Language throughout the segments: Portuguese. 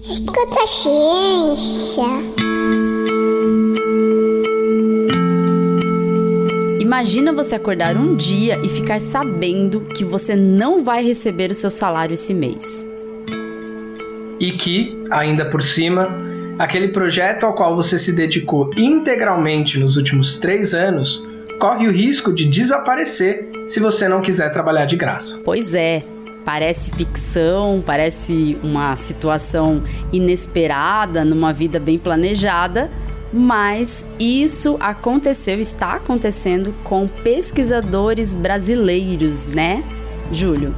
Escuta a ciência. Imagina você acordar um dia e ficar sabendo que você não vai receber o seu salário esse mês. E que, ainda por cima, aquele projeto ao qual você se dedicou integralmente nos últimos 3 anos corre o risco de desaparecer se você não quiser trabalhar de graça. Pois é, parece ficção, parece uma situação inesperada numa vida bem planejada, mas isso aconteceu, está acontecendo com pesquisadores brasileiros, né, Júlio?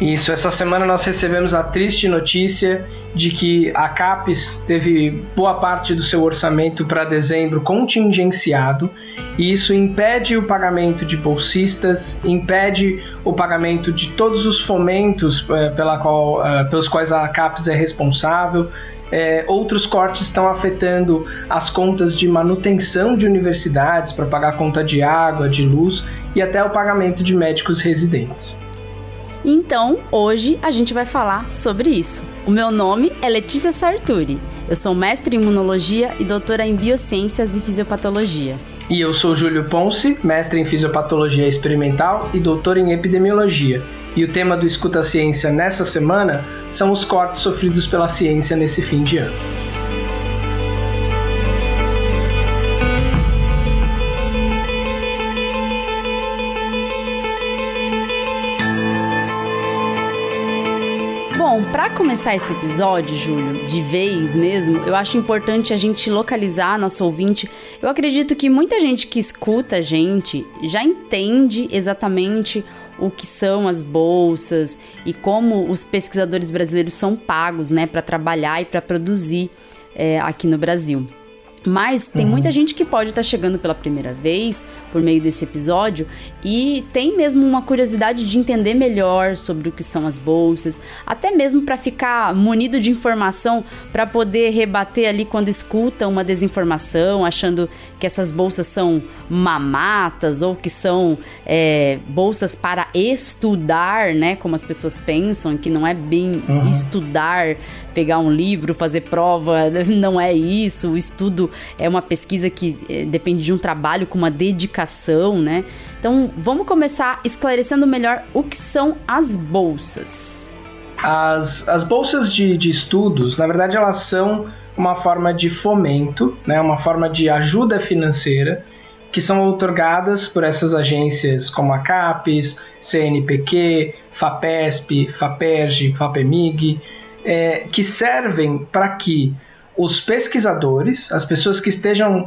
Isso, essa semana nós recebemos a triste notícia de que a CAPES teve boa parte do seu orçamento para dezembro contingenciado, e isso impede o pagamento de bolsistas, impede o pagamento de todos os fomentos pelos quais a CAPES é responsável. Outros cortes estão afetando as contas de manutenção de universidades para pagar a conta de água, de luz e até o pagamento de médicos residentes. Então, hoje a gente vai falar sobre isso. O meu nome é Letícia Sarturi. Eu sou mestre em imunologia e doutora em biociências e fisiopatologia. E eu sou Júlio Ponce, mestre em fisiopatologia experimental e doutor em epidemiologia. E o tema do Escuta a Ciência nessa semana são os cortes sofridos pela ciência nesse fim de ano. Bom, para começar esse episódio, Júlio, de vez mesmo, eu acho importante a gente localizar nosso ouvinte. Eu acredito que muita gente que escuta a gente já entende exatamente o que são as bolsas e como os pesquisadores brasileiros são pagos, né, para trabalhar e para produzir aqui no Brasil. Mas tem muita gente que pode estar chegando pela primeira vez por meio desse episódio e tem mesmo uma curiosidade de entender melhor sobre o que são as bolsas, até mesmo para ficar munido de informação para poder rebater ali quando escuta uma desinformação, achando que essas bolsas são mamatas ou que são bolsas para estudar, né? Como as pessoas pensam, que não é bem estudar, pegar um livro, fazer prova, não é isso. O estudo é uma pesquisa que depende de um trabalho com uma dedicação, né? Então, vamos começar esclarecendo melhor o que são as bolsas. As bolsas de estudos, na verdade, elas são uma forma de fomento, né? Uma forma de ajuda financeira que são outorgadas por essas agências como a CAPES, CNPq, FAPESP, FAPERJ, FAPEMIG, que servem para que os pesquisadores, as pessoas que estejam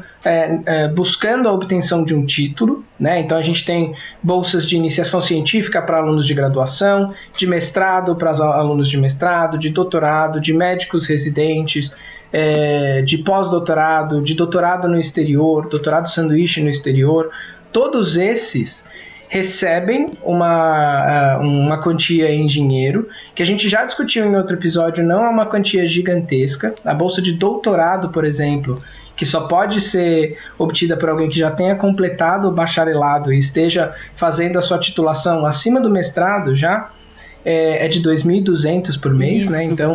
buscando a obtenção de um título, né? Então a gente tem bolsas de iniciação científica para alunos de graduação, de mestrado para alunos de mestrado, de doutorado, de médicos residentes, de pós-doutorado, de doutorado no exterior, doutorado sanduíche no exterior. Todos esses recebem uma quantia em dinheiro, que a gente já discutiu em outro episódio, não é uma quantia gigantesca. A bolsa de doutorado, por exemplo, que só pode ser obtida por alguém que já tenha completado o bacharelado e esteja fazendo a sua titulação acima do mestrado já, é de 2.200 por mês, né? Então,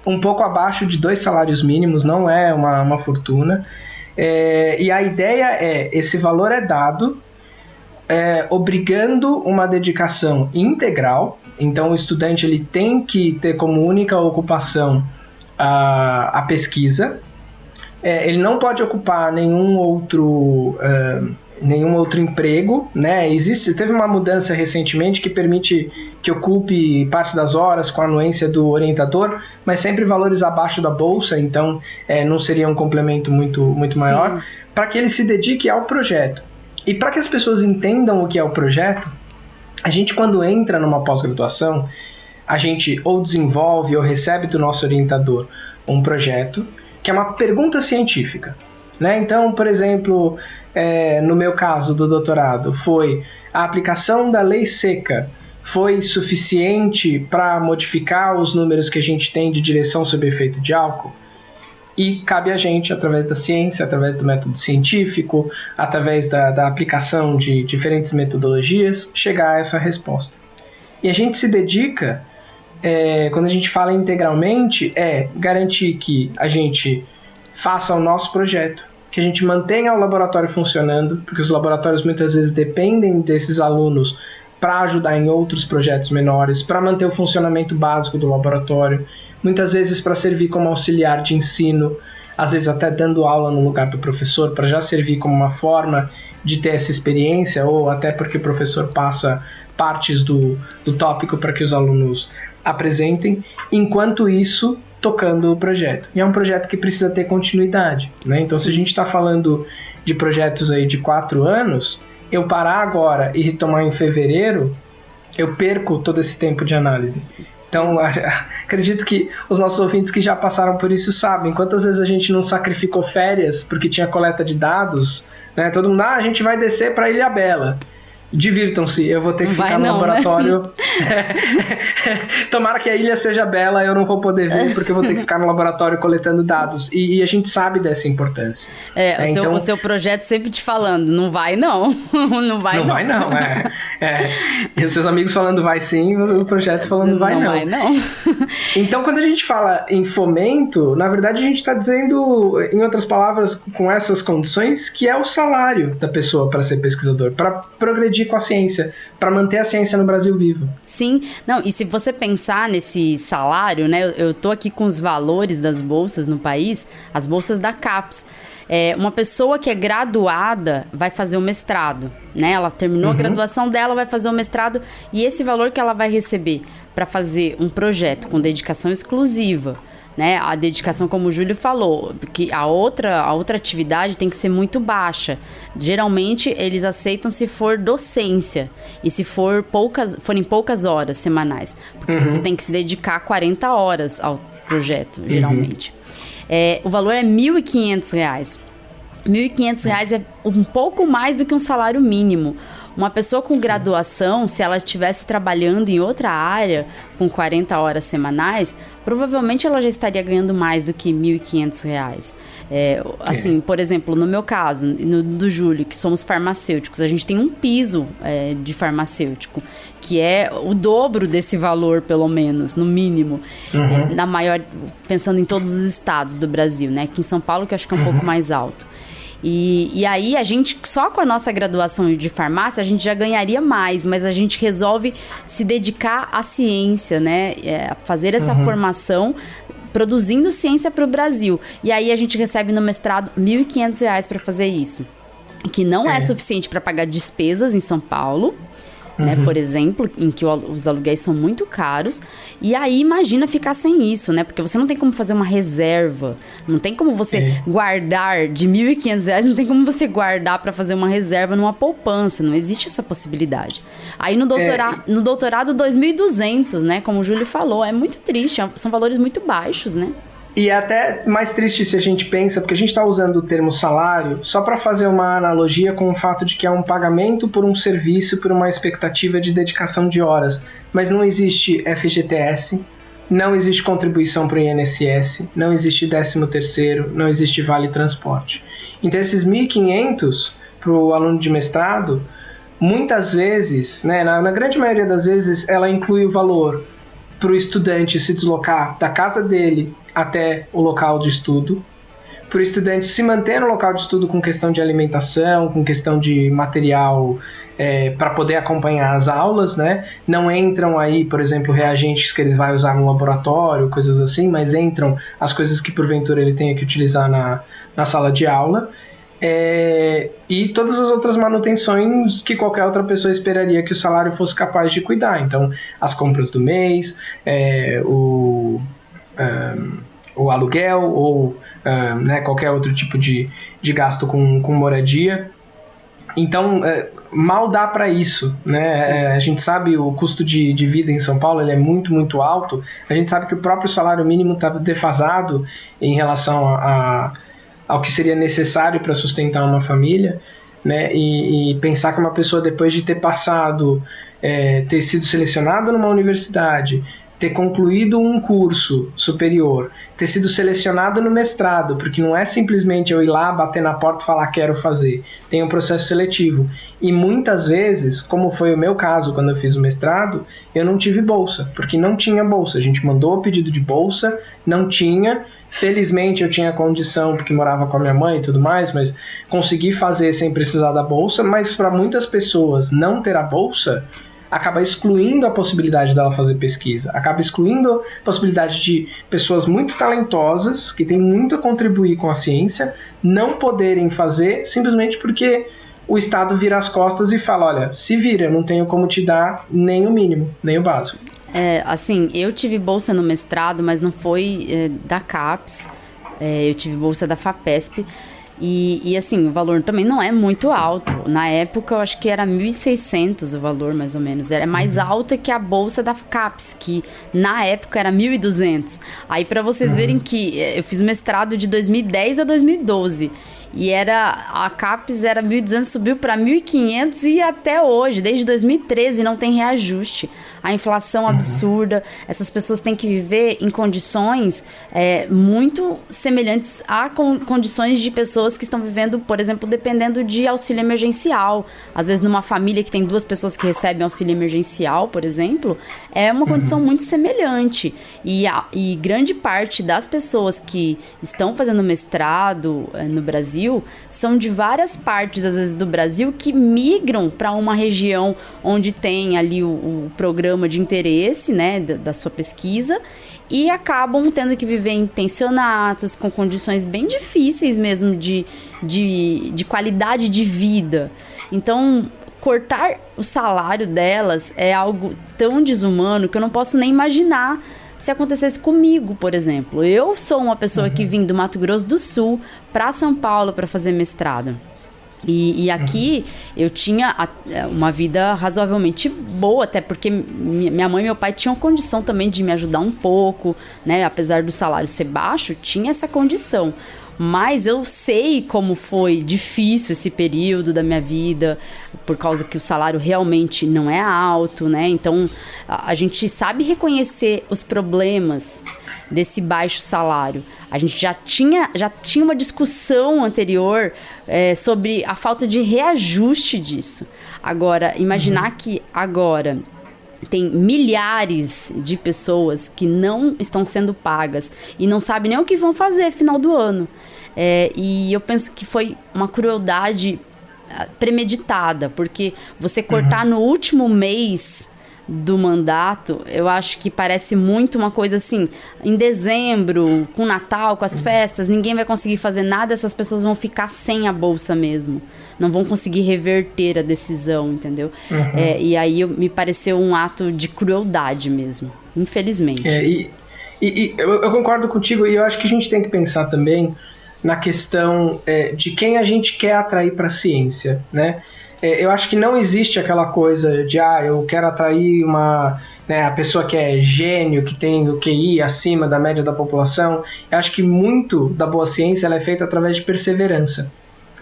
um pouco abaixo de 2 salários mínimos, não é uma fortuna. E a ideia esse valor é dado obrigando uma dedicação integral. Então o estudante ele tem que ter como única ocupação a pesquisa. Ele não pode ocupar nenhum outro emprego, né? Teve uma mudança recentemente que permite que ocupe parte das horas com a anuência do orientador, mas sempre valores abaixo da bolsa, então não seria um complemento muito maior, para que ele se dedique ao projeto. E para que as pessoas entendam o que é o projeto, a gente, quando entra numa pós-graduação, a gente ou desenvolve ou recebe do nosso orientador um projeto que é uma pergunta científica, né? Então, por exemplo, no meu caso do doutorado, foi a aplicação da lei seca foi suficiente para modificar os números que a gente tem de direção sob efeito de álcool? E cabe a gente, através da ciência, através do método científico, através da aplicação de diferentes metodologias, chegar a essa resposta. E a gente se dedica quando a gente fala integralmente, é garantir que a gente faça o nosso projeto, que a gente mantenha o laboratório funcionando, porque os laboratórios muitas vezes dependem desses alunos para ajudar em outros projetos menores, para manter o funcionamento básico do laboratório, muitas vezes para servir como auxiliar de ensino, às vezes até dando aula no lugar do professor, para já servir como uma forma de ter essa experiência, ou até porque o professor passa partes do tópico para que os alunos apresentem, enquanto isso, tocando o projeto. E é um projeto que precisa ter continuidade, né? Então, se a gente está falando de projetos aí de 4 anos, eu parar agora e retomar em fevereiro, eu perco todo esse tempo de análise. Então, acredito que os nossos ouvintes que já passaram por isso sabem quantas vezes a gente não sacrificou férias porque tinha coleta de dados, né? Todo mundo, a gente vai descer para Ilhabela. Divirtam-se, eu vou ter que ficar no laboratório. Né? Tomara que a ilha seja bela, eu não vou poder vir, porque eu vou ter que ficar no laboratório coletando dados. E a gente sabe dessa importância. O seu projeto sempre te falando, não vai não. Não vai não. Não vai não, E os seus amigos falando vai sim, o projeto falando vai não. Não vai não. Então, quando a gente fala em fomento, na verdade a gente está dizendo, em outras palavras, com essas condições, que é o salário da pessoa para ser pesquisador, para progredir com a ciência, para manter a ciência no Brasil viva. Sim, não, e se você pensar nesse salário, né, eu tô aqui com os valores das bolsas no país, as bolsas da CAPES. Uma pessoa que é graduada vai fazer o mestrado, né? Ela terminou a graduação dela, vai fazer o mestrado, e esse valor que ela vai receber para fazer um projeto com dedicação exclusiva, né? A dedicação, como o Júlio falou, que a outra atividade tem que ser muito baixa. Geralmente eles aceitam se for docência e se forem poucas horas semanais, porque você tem que se dedicar 40 horas ao projeto, geralmente. O valor é R$ 1.500. R$ 1.500 é um pouco mais do que um salário mínimo. Uma pessoa com graduação, se ela estivesse trabalhando em outra área com 40 horas semanais, provavelmente ela já estaria ganhando mais do que R$ 1.500. Assim, por exemplo, no meu caso, do Júlio, que somos farmacêuticos, a gente tem um piso de farmacêutico, que é o dobro desse valor, pelo menos, no mínimo, pensando em todos os estados do Brasil, né? Aqui em São Paulo, que eu acho que é um pouco mais alto. E aí, a gente, só com a nossa graduação de farmácia, a gente já ganharia mais, mas a gente resolve se dedicar à ciência, né? Fazer essa formação, produzindo ciência para o Brasil. E aí, a gente recebe no mestrado R$ 1.500 para fazer isso, que não é suficiente para pagar despesas em São Paulo, né, por exemplo, em que os aluguéis são muito caros. E aí imagina ficar sem isso, né? Porque você não tem como fazer uma reserva, não tem como você guardar de R$ 1.500, não tem como você guardar para fazer uma reserva numa poupança, não existe essa possibilidade. Aí no doutorado 2.200, né? Como o Júlio falou, é muito triste, são valores muito baixos, né? E é até mais triste se a gente pensa, porque a gente está usando o termo salário só para fazer uma analogia com o fato de que é um pagamento por um serviço, por uma expectativa de dedicação de horas. Mas não existe FGTS, não existe contribuição para o INSS, não existe 13º, não existe vale transporte. Então esses 1.500 para o aluno de mestrado, muitas vezes, né, na grande maioria das vezes, ela inclui o valor para o estudante se deslocar da casa dele até o local de estudo, para o estudante se manter no local de estudo com questão de alimentação, com questão de material para poder acompanhar as aulas, né? Não entram aí, por exemplo, reagentes que ele vai usar no laboratório, coisas assim, mas entram as coisas que porventura ele tenha que utilizar na sala de aula. E todas as outras manutenções que qualquer outra pessoa esperaria que o salário fosse capaz de cuidar. Então, as compras do mês, o aluguel ou né, qualquer outro tipo de gasto com moradia. Então, mal dá para isso, né? A gente sabe o custo de vida em São Paulo, ele é muito, muito alto. A gente sabe que o próprio salário mínimo está defasado em relação ao que seria necessário para sustentar uma família, né? E pensar que uma pessoa, depois de ter passado, ter sido selecionada numa universidade, ter concluído um curso superior, ter sido selecionado no mestrado, porque não é simplesmente eu ir lá, bater na porta e falar quero fazer. Tem um processo seletivo. E muitas vezes, como foi o meu caso quando eu fiz o mestrado, eu não tive bolsa, porque não tinha bolsa. A gente mandou o pedido de bolsa, não tinha. Felizmente eu tinha condição, porque morava com a minha mãe e tudo mais, mas consegui fazer sem precisar da bolsa. Mas para muitas pessoas não ter a bolsa acaba excluindo a possibilidade dela fazer pesquisa, acaba excluindo a possibilidade de pessoas muito talentosas, que têm muito a contribuir com a ciência, não poderem fazer simplesmente porque o Estado vira as costas e fala, olha, se vira, eu não tenho como te dar nem o mínimo, nem o básico. Assim, eu tive bolsa no mestrado, mas não foi da CAPES, eu tive bolsa da FAPESP, e assim, o valor também não é muito alto. Na época, eu acho que era 1.600 o valor, mais ou menos. Era mais alta que a bolsa da CAPES, que na época era 1.200. Aí, para vocês verem que eu fiz mestrado de 2010 a 2012. E a CAPES era 1.200, subiu para 1.500 e até hoje, desde 2013, não tem reajuste. A inflação absurda, essas pessoas têm que viver em condições muito semelhantes a condições de pessoas que estão vivendo, por exemplo, dependendo de auxílio emergencial. Às vezes, numa família que tem 2 pessoas que recebem auxílio emergencial, por exemplo, é uma condição muito semelhante. E grande parte das pessoas que estão fazendo mestrado no Brasil são de várias partes, às vezes, do Brasil, que migram para uma região onde tem ali o programa de interesse, né, da sua pesquisa, e acabam tendo que viver em pensionatos, com condições bem difíceis mesmo de qualidade de vida. Então, cortar o salário delas é algo tão desumano que eu não posso nem imaginar se acontecesse comigo, por exemplo. Eu sou uma pessoa que vim do Mato Grosso do Sul para São Paulo para fazer mestrado. E aqui eu tinha uma vida razoavelmente boa, até porque minha mãe e meu pai tinham condição também de me ajudar um pouco, né? Apesar do salário ser baixo, tinha essa condição. Mas eu sei como foi difícil esse período da minha vida, por causa que o salário realmente não é alto, né? Então, a gente sabe reconhecer os problemas desse baixo salário. A gente já tinha uma discussão anterior sobre a falta de reajuste disso. Agora, imaginar que agora tem milhares de pessoas que não estão sendo pagas e não sabem nem o que vão fazer no final do ano. E eu penso que foi uma crueldade premeditada, porque você cortar no último mês do mandato, eu acho que parece muito uma coisa assim, em dezembro, com Natal, com as festas, ninguém vai conseguir fazer nada, essas pessoas vão ficar sem a bolsa mesmo, não vão conseguir reverter a decisão, entendeu? E aí me pareceu um ato de crueldade mesmo, infelizmente. Eu concordo contigo, e eu acho que a gente tem que pensar também na questão de quem a gente quer atrair para a ciência, né? Eu acho que não existe aquela coisa de eu quero atrair a pessoa que é gênio, que tem o QI acima da média da população. Eu acho que muito da boa ciência ela é feita através de perseverança,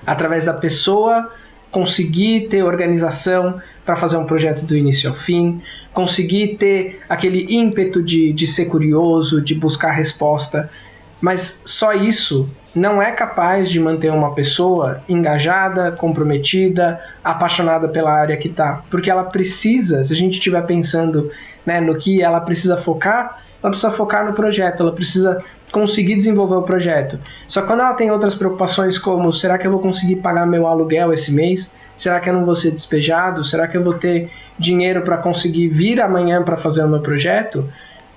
através da pessoa conseguir ter organização para fazer um projeto do início ao fim, conseguir ter aquele ímpeto de ser curioso, de buscar resposta. Mas só isso não é capaz de manter uma pessoa engajada, comprometida, apaixonada pela área que está. Porque ela precisa, se a gente estiver pensando, né, no que ela precisa focar no projeto, ela precisa conseguir desenvolver o projeto. Só que quando ela tem outras preocupações como, será que eu vou conseguir pagar meu aluguel esse mês? Será que eu não vou ser despejado? Será que eu vou ter dinheiro para conseguir vir amanhã para fazer o meu projeto?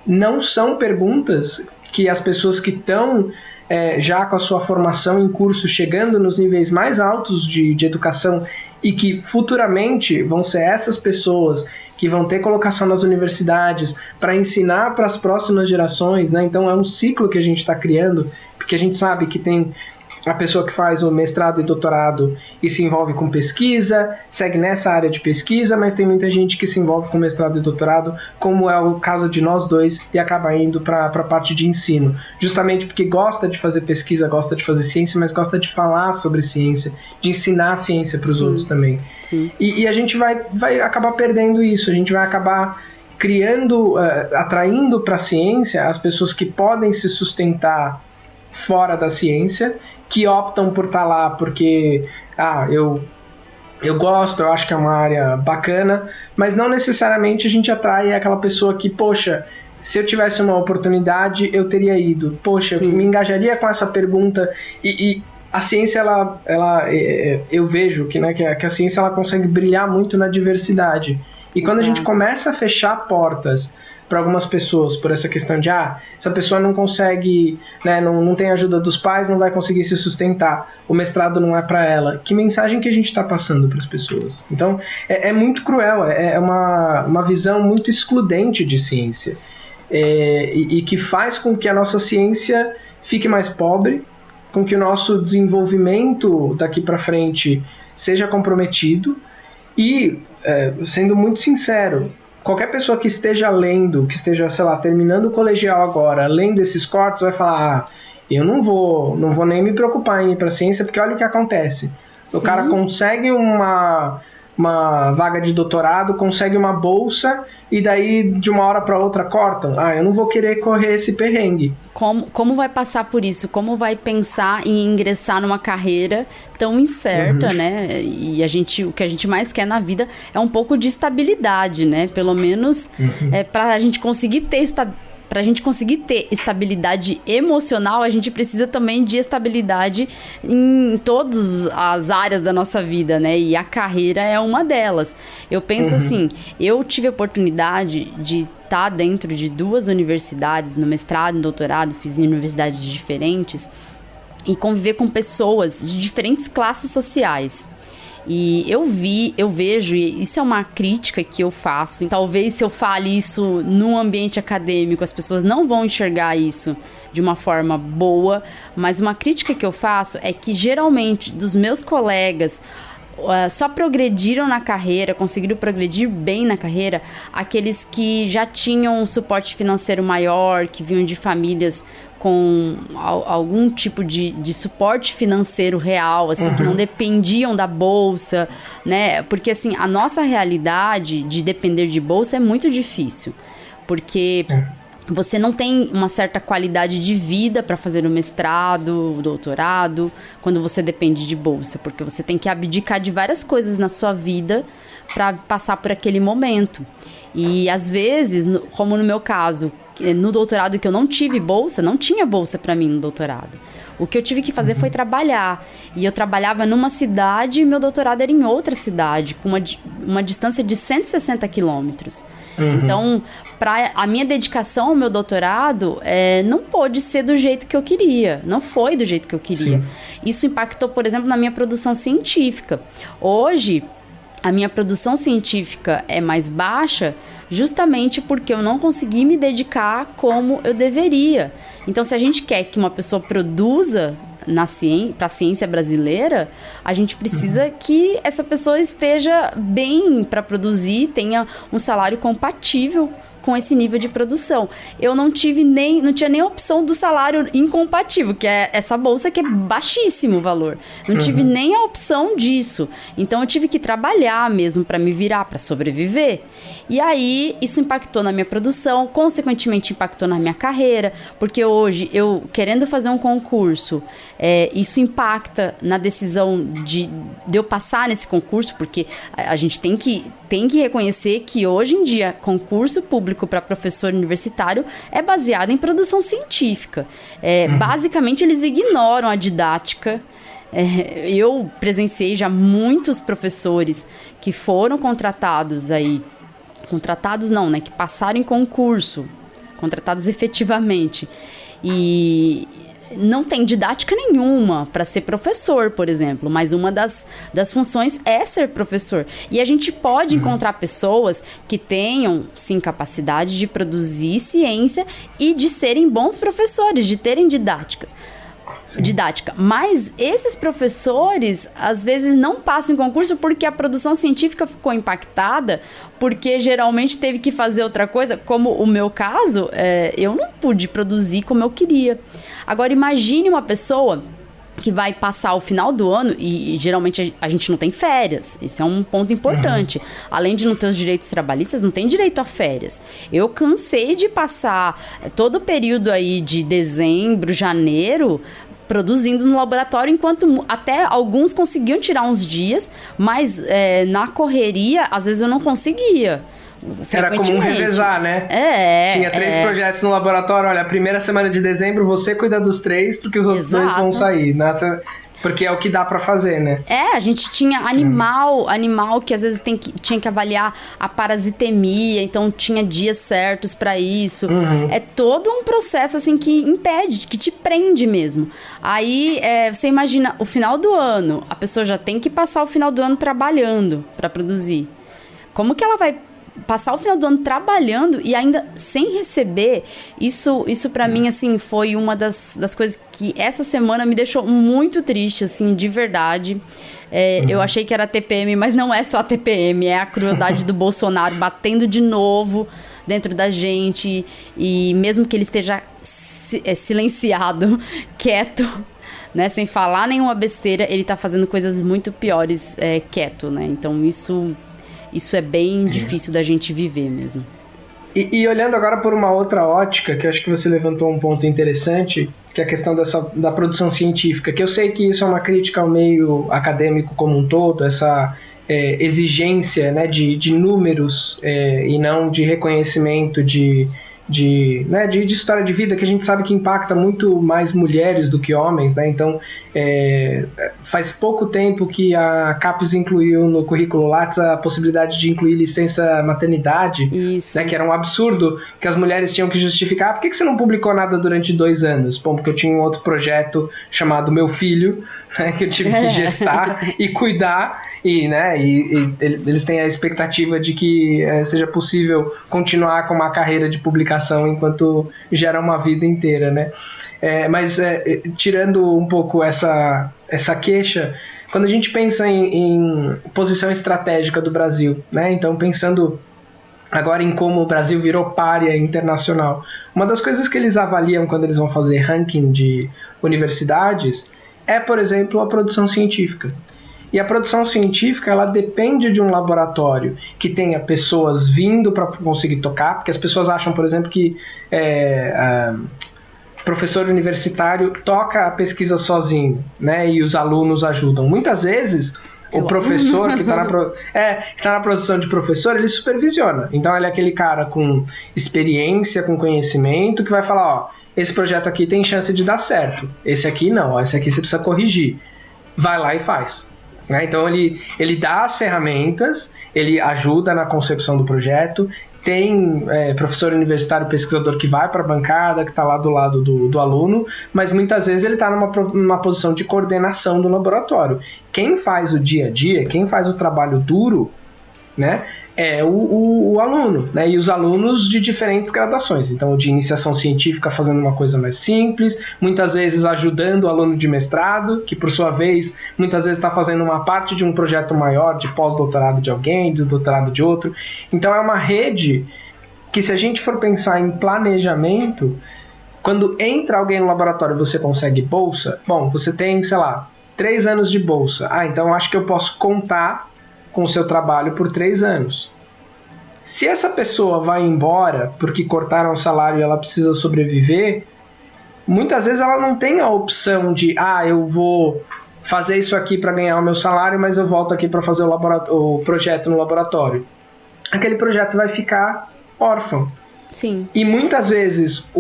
Não são perguntas que as pessoas que estão já com a sua formação em curso, chegando nos níveis mais altos de educação e que futuramente vão ser essas pessoas que vão ter colocação nas universidades para ensinar para as próximas gerações, né? Então é um ciclo que a gente está criando, porque a gente sabe que tem a pessoa que faz o mestrado e doutorado e se envolve com pesquisa, segue nessa área de pesquisa, mas tem muita gente que se envolve com mestrado e doutorado, como é o caso de nós dois, e acaba indo para a parte de ensino, justamente porque gosta de fazer pesquisa, gosta de fazer ciência, mas gosta de falar sobre ciência, de ensinar a ciência para os outros também. Sim. E a gente vai acabar perdendo isso, a gente vai acabar atraindo para a ciência as pessoas que podem se sustentar fora da ciência, que optam por estar lá porque eu gosto, eu acho que é uma área bacana, mas não necessariamente a gente atrai aquela pessoa que, poxa, se eu tivesse uma oportunidade, eu teria ido. Poxa, eu me engajaria com essa pergunta. E a ciência, eu vejo que a ciência ela consegue brilhar muito na diversidade. E quando a gente começa a fechar portas para algumas pessoas por essa questão de essa pessoa não consegue, né, não tem ajuda dos pais, não vai conseguir se sustentar, o mestrado não é para ela. Que mensagem que a gente está passando para as pessoas? Então é muito cruel, é uma visão muito excludente de ciência, e que faz com que a nossa ciência fique mais pobre, com que o nosso desenvolvimento daqui para frente seja comprometido. E, sendo muito sincero, qualquer pessoa que esteja lendo, que esteja, sei lá, terminando o colegial agora, lendo esses cortes, vai falar, eu não vou nem me preocupar em ir para a ciência, porque olha o que acontece. O cara consegue uma vaga de doutorado, consegue uma bolsa, e daí de uma hora para outra cortam. Eu não vou querer correr esse perrengue. Como vai passar por isso? Como vai pensar em ingressar numa carreira tão incerta, né? E o que a gente mais quer na vida é um pouco de estabilidade, né? Pelo menos para a gente conseguir ter Para a gente conseguir ter estabilidade emocional, a gente precisa também de estabilidade em todas as áreas da nossa vida, né? E a carreira é uma delas. Eu penso assim, eu tive a oportunidade de estar dentro de 2 universidades, no mestrado e no doutorado, fiz em universidades diferentes, e conviver com pessoas de diferentes classes sociais. E eu vejo, e isso é uma crítica que eu faço, e talvez se eu fale isso num ambiente acadêmico, as pessoas não vão enxergar isso de uma forma boa, mas uma crítica que eu faço é que geralmente dos meus colegas só progrediram na carreira, conseguiram progredir bem na carreira, aqueles que já tinham um suporte financeiro maior, que vinham de famílias com algum tipo de suporte financeiro real, assim, que não dependiam da bolsa, né? Porque, assim, a nossa realidade de depender de bolsa é muito difícil, porque você não tem uma certa qualidade de vida para fazer o mestrado, o doutorado, quando você depende de bolsa, porque você tem que abdicar de várias coisas na sua vida para passar por aquele momento. E, às vezes, como no meu caso, no doutorado que eu não tive bolsa, não tinha bolsa para mim no doutorado. O que eu tive que fazer foi trabalhar. E eu trabalhava numa cidade e meu doutorado era em outra cidade, com uma distância de 160 quilômetros. Então, a minha dedicação ao meu doutorado não pôde ser do jeito que eu queria. Não foi do jeito que eu queria. Sim. Isso impactou, por exemplo, na minha produção científica. Hoje, a minha produção científica é mais baixa justamente porque eu não consegui me como eu deveria. Então, se a gente quer que uma pessoa produza para a ciência brasileira, a gente precisa que essa pessoa esteja bem para produzir, tenha um salário compatível com esse nível de produção. Eu não tinha nem a opção do salário incompatível, que é essa bolsa que é baixíssimo o valor. Não tive nem a opção disso. Então eu tive que trabalhar mesmo para me virar, para sobreviver. E aí isso impactou na minha produção, consequentemente impactou na minha carreira, porque hoje eu querendo fazer um concurso, isso impacta na decisão de eu passar nesse concurso, porque a gente tem que reconhecer que hoje em dia concurso público para professor universitário é baseado em produção científica. Basicamente, eles ignoram a didática. Eu presenciei já muitos professores que foram contratados não, né? Que passaram em concurso, contratados efetivamente. E não tem didática nenhuma para ser professor, por exemplo, mas uma das funções é ser professor. E a gente pode encontrar pessoas que tenham, sim, capacidade de produzir ciência e de serem bons professores, de terem didática. Mas esses professores, às vezes, não passam em concurso porque a produção científica ficou impactada, porque geralmente teve que fazer outra coisa, como o meu caso, eu não pude produzir como eu queria. Agora, imagine uma pessoa que vai passar o final do ano, e geralmente a gente não tem férias, esse é um ponto importante. Além de não ter os direitos trabalhistas, não tem direito a férias. Eu cansei de passar todo o período aí de dezembro, janeiro, produzindo no laboratório, enquanto até alguns conseguiam tirar uns dias, mas na correria, às vezes eu não conseguia. Era comum revezar, né? Tinha 3 projetos no laboratório. Olha, a primeira semana de dezembro você cuida dos 3, porque os outros 2 vão sair. Porque é o que dá pra fazer, né? A gente tinha animal que às vezes tinha que avaliar a parasitemia, então tinha dias certos pra isso. É todo um processo, assim, que impede, que te prende mesmo. Aí, você imagina, o final do ano, a pessoa já tem que passar o final do ano trabalhando pra produzir. Como que ela vai passar o final do ano trabalhando e ainda sem receber? Isso para mim, assim, foi uma das coisas que essa semana me deixou muito triste, assim, de verdade. Eu achei que era TPM, mas não é só a TPM, é a crueldade do Bolsonaro batendo de novo dentro da gente, e mesmo que ele esteja silenciado, quieto, né, sem falar nenhuma besteira, ele tá fazendo coisas muito piores quieto, né? Então isso é bem difícil da gente viver mesmo. E olhando agora por uma outra ótica, que acho que você levantou um ponto interessante, que é a questão da produção científica, que eu sei que isso é uma crítica ao meio acadêmico como um todo, essa exigência, né, de números e não de reconhecimento de história de vida, que a gente sabe que impacta muito mais mulheres do que homens, né? Então, faz pouco tempo que a CAPES incluiu no currículo Lattes a possibilidade de incluir licença maternidade, né? Que era um absurdo, que as mulheres tinham que justificar. Por que você não publicou nada durante 2 anos? Bom, porque eu tinha um outro projeto chamado Meu Filho, né, que eu tive que gestar e cuidar, e eles têm a expectativa de que seja possível continuar com uma carreira de publicação enquanto gera uma vida inteira, né? Mas tirando um pouco essa queixa, quando a gente pensa em posição estratégica do Brasil, né? Então, pensando agora em como o Brasil virou pária internacional, uma das coisas que eles avaliam quando eles vão fazer ranking de universidades é, por exemplo, a produção científica. E a produção científica, ela depende de um laboratório que tenha pessoas vindo para conseguir tocar, porque as pessoas acham, por exemplo, que professor universitário toca a pesquisa sozinho, né, e os alunos ajudam. Muitas vezes, o professor que está na posição de professor, ele supervisiona. Então, ele é aquele cara com experiência, com conhecimento, que vai falar, ó, esse projeto aqui tem chance de dar certo, esse aqui não, esse aqui você precisa corrigir. Vai lá e faz. Então ele dá as ferramentas, ele ajuda na concepção do projeto, tem professor universitário, pesquisador que vai para a bancada, que está lá do lado do aluno, mas muitas vezes ele está numa posição de coordenação do laboratório. Quem faz o dia a dia, quem faz o trabalho duro, né, é o aluno, né? E os alunos de diferentes gradações. Então, de iniciação científica fazendo uma coisa mais simples, muitas vezes ajudando o aluno de mestrado, que por sua vez, muitas vezes está fazendo uma parte de um projeto maior, de pós-doutorado de alguém, de doutorado de outro. Então, é uma rede que, se a gente for pensar em planejamento, quando entra alguém no laboratório e você consegue bolsa, bom, você tem, sei lá, 3 anos de bolsa. Então acho que eu posso contar com o seu trabalho por 3 anos. Se essa pessoa vai embora porque cortaram o salário e ela precisa sobreviver, muitas vezes ela não tem a opção de eu vou fazer isso aqui para ganhar o meu salário, mas eu volto aqui para fazer o projeto no laboratório. Aquele projeto vai ficar órfão. Sim. E muitas vezes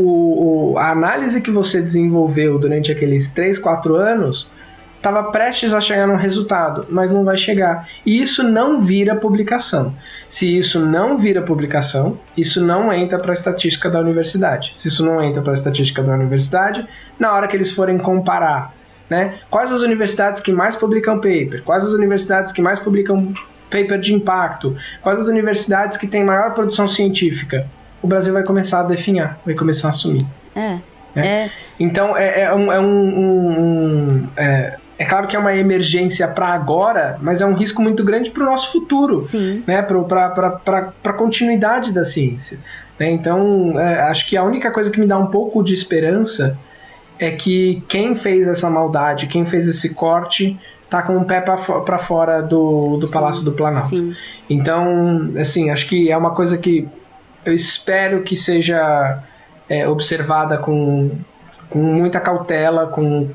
a análise que você desenvolveu durante aqueles 3, 4 anos estava prestes a chegar num resultado, mas não vai chegar. E isso não vira publicação. Se isso não vira publicação, isso não entra para a estatística da universidade. Se isso não entra para a estatística da universidade, na hora que eles forem comparar, né, quais as universidades que mais publicam paper, quais as universidades que mais publicam paper de impacto, quais as universidades que têm maior produção científica, o Brasil vai começar a definhar, vai começar a sumir. Então, é claro que é uma emergência para agora, mas é um risco muito grande para o nosso futuro, né? Para a continuidade da ciência. Né? Então, acho que a única coisa que me dá um pouco de esperança é que quem fez essa maldade, quem fez esse corte, tá com o pé para fora do Palácio do Planalto. Sim. Então, assim, acho que é uma coisa que eu espero que seja observada com muita cautela, com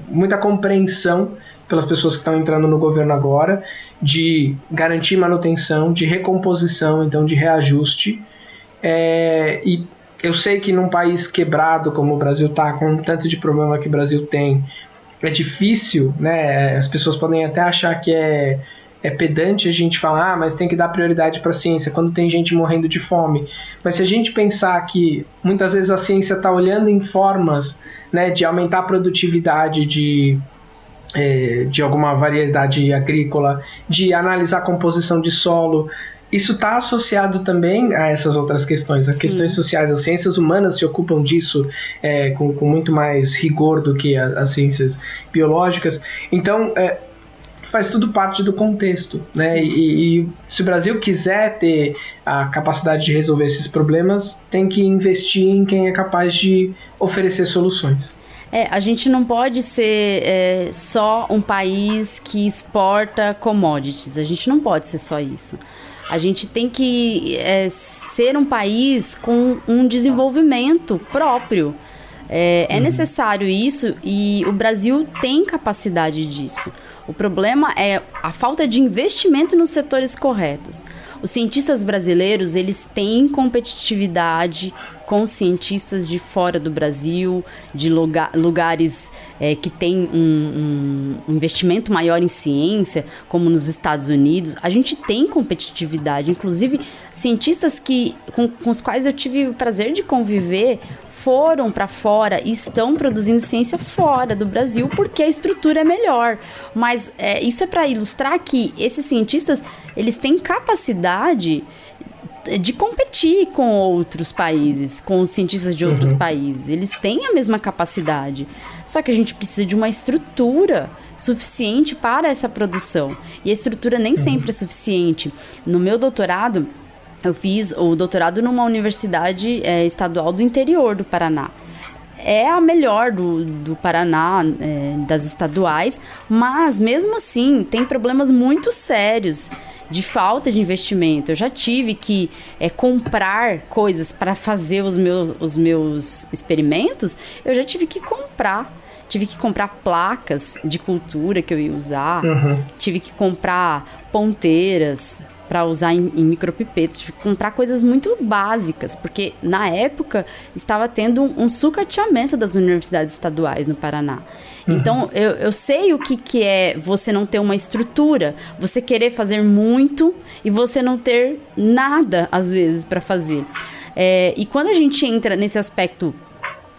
muita compreensão pelas pessoas que estão entrando no governo agora, de garantir manutenção, de recomposição, então de reajuste. E eu sei que num país quebrado como o Brasil está, com o tanto de problema que o Brasil tem, é difícil, né? As pessoas podem até achar que é pedante a gente falar, mas tem que dar prioridade para a ciência quando tem gente morrendo de fome. Mas se a gente pensar que muitas vezes a ciência está olhando em formas, né, de aumentar a produtividade de alguma variedade agrícola, de analisar a composição de solo, isso está associado também a essas outras questões. As questões sociais, as ciências humanas se ocupam disso com muito mais rigor do que as ciências biológicas. Então, faz tudo parte do contexto, né? E se o Brasil quiser ter a capacidade de resolver esses problemas, tem que investir em quem é capaz de oferecer soluções. A gente não pode ser só um país que exporta commodities. A gente não pode ser só isso. A gente tem que ser um país com um desenvolvimento próprio. É necessário isso e o Brasil tem capacidade disso. O problema é a falta de investimento nos setores corretos. Os cientistas brasileiros, eles têm competitividade com os cientistas de fora do Brasil, de lugares que têm um investimento maior em ciência, como nos Estados Unidos. A gente tem competitividade, inclusive cientistas com os quais eu tive o prazer de conviver foram para fora e estão produzindo ciência fora do Brasil porque a estrutura é melhor. Mas isso é para ilustrar que esses cientistas, eles têm capacidade de competir com outros países, com os cientistas de outros países. Eles têm a mesma capacidade. Só que a gente precisa de uma estrutura suficiente para essa produção. E a estrutura nem sempre é suficiente. No meu doutorado, eu fiz o doutorado numa universidade estadual do interior do Paraná. É a melhor do Paraná, das estaduais, mas mesmo assim tem problemas muito sérios de falta de investimento. Eu já tive que comprar coisas para fazer os meus experimentos, eu já tive que comprar. Tive que comprar placas de cultura que eu ia usar, tive que comprar ponteiras para usar em micropipetas, tive que comprar coisas muito básicas, porque na época estava tendo um sucateamento das universidades estaduais no Paraná. Então, eu sei o que é você não ter uma estrutura, você querer fazer muito e você não ter nada, às vezes, para fazer. E quando a gente entra nesse aspecto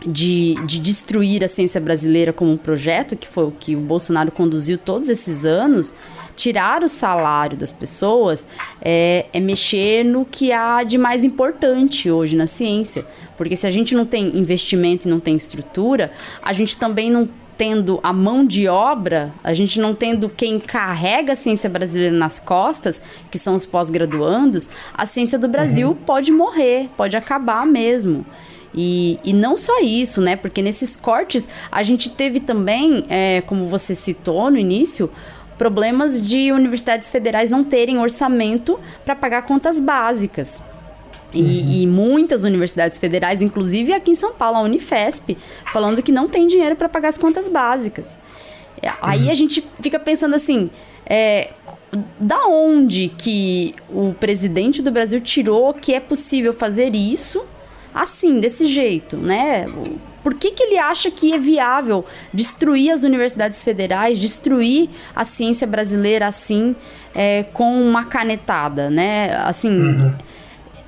de destruir a ciência brasileira como um projeto, que foi o que o Bolsonaro conduziu todos esses anos, tirar o salário das pessoas é mexer no que há de mais importante hoje na ciência. Porque se a gente não tem investimento e não tem estrutura, a gente também não tendo a mão de obra, a gente não tendo quem carrega a ciência brasileira nas costas, que são os pós-graduandos, a ciência do Brasil pode morrer, pode acabar mesmo. E não só isso, né? Porque nesses cortes a gente teve também, como você citou no início, problemas de universidades federais não terem orçamento para pagar contas básicas. E muitas universidades federais, inclusive aqui em São Paulo, a Unifesp, falando que não tem dinheiro para pagar as contas básicas. Aí a gente fica pensando assim, da onde que o presidente do Brasil tirou que é possível fazer isso assim, desse jeito, né? Por que ele acha que é viável destruir as universidades federais, destruir a ciência brasileira assim, com uma canetada, né? Assim,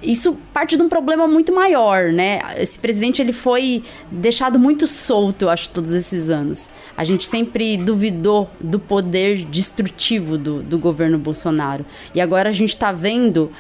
isso parte de um problema muito maior, né? Esse presidente, ele foi deixado muito solto, eu acho, todos esses anos. A gente sempre duvidou do poder destrutivo do governo Bolsonaro. E agora a gente está vendo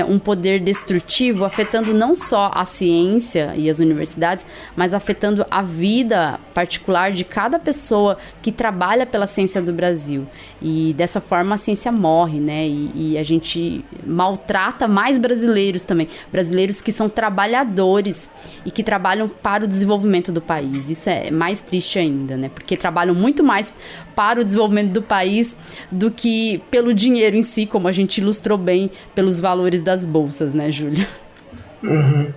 um poder destrutivo afetando não só a ciência e as universidades, mas afetando a vida particular de cada pessoa que trabalha pela ciência do Brasil. E dessa forma a ciência morre, né? E a gente maltrata mais brasileiros também, brasileiros que são trabalhadores e que trabalham para o desenvolvimento do país. Isso é mais triste ainda, né? Porque trabalham muito mais para o desenvolvimento do país do que pelo dinheiro em si, como a gente ilustrou bem pelos valores das bolsas, né, Júlio? Uhum.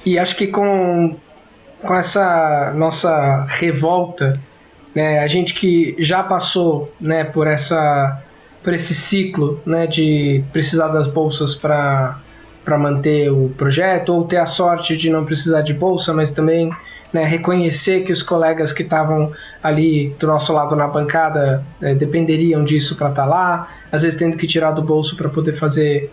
E acho que com essa nossa revolta, né, a gente que já passou, né, por esse ciclo, né, de precisar das bolsas para manter o projeto, ou ter a sorte de não precisar de bolsa, mas também, né, reconhecer que os colegas que estavam ali do nosso lado na bancada dependeriam disso para estar lá, às vezes tendo que tirar do bolso para poder fazer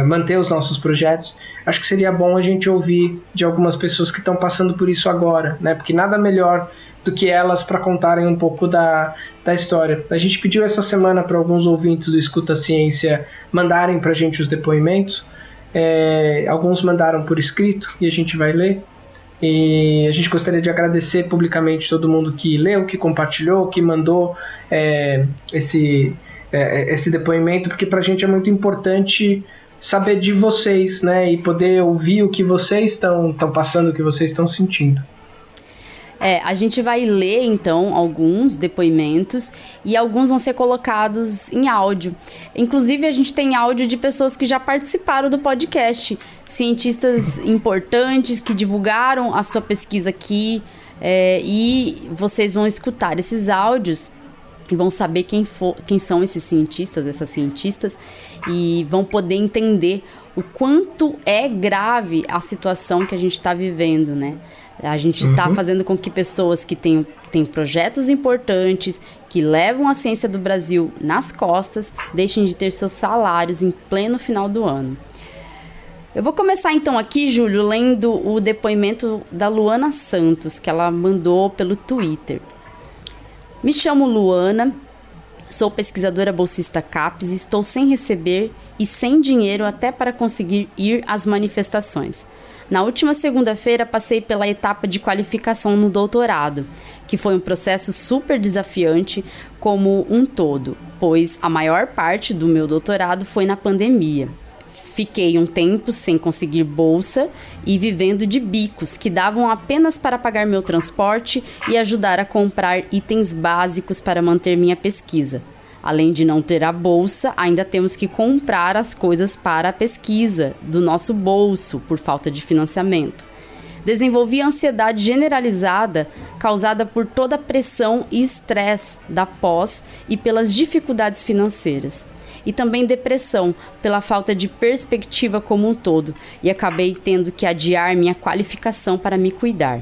manter os nossos projetos. Acho que seria bom a gente ouvir de algumas pessoas que estão passando por isso agora, né? Porque nada melhor do que elas para contarem um pouco da história. A gente pediu essa semana para alguns ouvintes do Escuta Ciência mandarem para a gente os depoimentos. Alguns mandaram por escrito e a gente vai ler. E a gente gostaria de agradecer publicamente todo mundo que leu, que compartilhou, que mandou esse depoimento, porque para a gente é muito importante saber de vocês, né, e poder ouvir o que vocês estão passando, o que vocês estão sentindo. A gente vai ler, então, alguns depoimentos e alguns vão ser colocados em áudio. Inclusive, a gente tem áudio de pessoas que já participaram do podcast, cientistas importantes que divulgaram a sua pesquisa aqui, e vocês vão escutar esses áudios e vão saber quem são esses cientistas, essas cientistas, e vão poder entender o quanto é grave a situação que a gente está vivendo, né? A gente está fazendo com que pessoas que têm projetos importantes, que levam a ciência do Brasil nas costas, deixem de ter seus salários em pleno final do ano. Eu vou começar então aqui, Júlio, lendo o depoimento da Luana Santos, que ela mandou pelo Twitter. Me chamo Luana, sou pesquisadora bolsista CAPES e estou sem receber e sem dinheiro até para conseguir ir às manifestações. Na última segunda-feira, passei pela etapa de qualificação no doutorado, que foi um processo super desafiante como um todo, pois a maior parte do meu doutorado foi na pandemia. Fiquei um tempo sem conseguir bolsa e vivendo de bicos que davam apenas para pagar meu transporte e ajudar a comprar itens básicos para manter minha pesquisa. Além de não ter a bolsa, ainda temos que comprar as coisas para a pesquisa do nosso bolso por falta de financiamento. Desenvolvi ansiedade generalizada causada por toda a pressão e estresse da pós e pelas dificuldades financeiras. E também depressão pela falta de perspectiva como um todo, e acabei tendo que adiar minha qualificação para me cuidar.